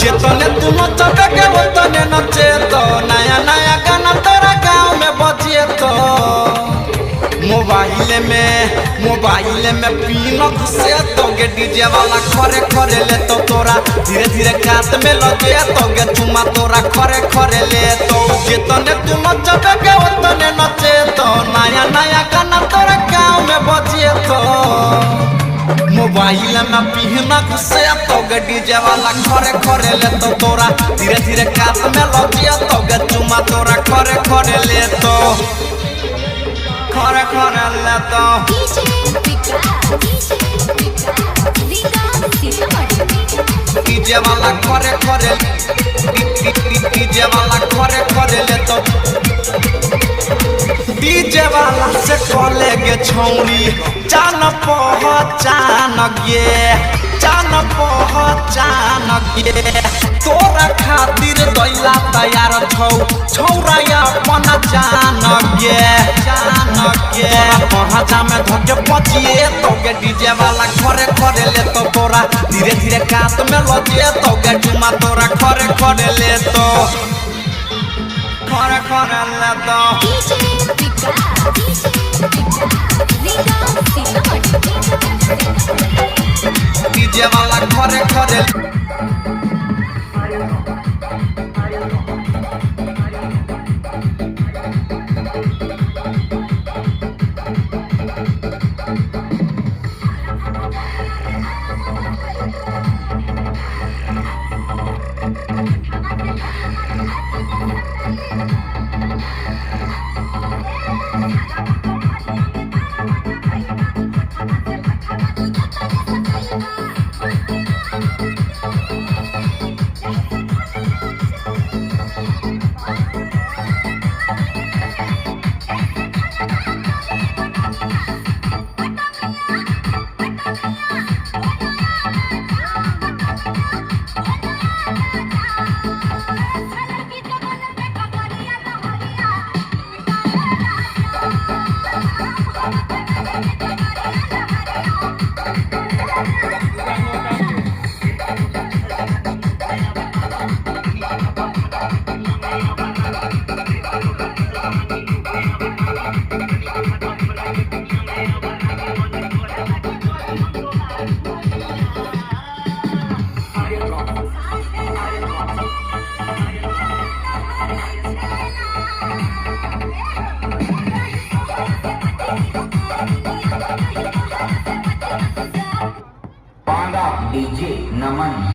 चेतने तू नचबे के उतने नचे तो नया नया गाना तोरा गाँव में बजे तो मोबाइल में पीनो घुसे तो गे डीजे वाला खरे खरे ले तो तोरा धीरे धीरे कात में लगे तो गे चुमा तोरा खरे खरे ले तो जितने तू नचबे के उतने नचे तो नया नया गाना तोरा गाँव में बजे तो मोबाइल में पीना घुसे तो गे डीजे वाला खरे खरे ले तो तोरा धीरे धीरे कात में लगे तो गे चुमा तोरा खरे खरे ले तो खरे खरे ले तो डीजे वाला खरे खरे डीजे वाला खरे खरे ले तो डीजे वाला से कोले गे छौरी जान पहचान गे जान पहचान गे तोरा खातिर दैला तैयार छौ छौरा अपन जान गे पहाजा में धके पचिए तो गे डीजे वाला खरे खरे ले तो तोरा धीरे धीरे कात में लगे तो गे चुमा तोरा खरे खरे ले तो खरे खरे ले तो डीजे वाला खरे खरे डीजे नमन।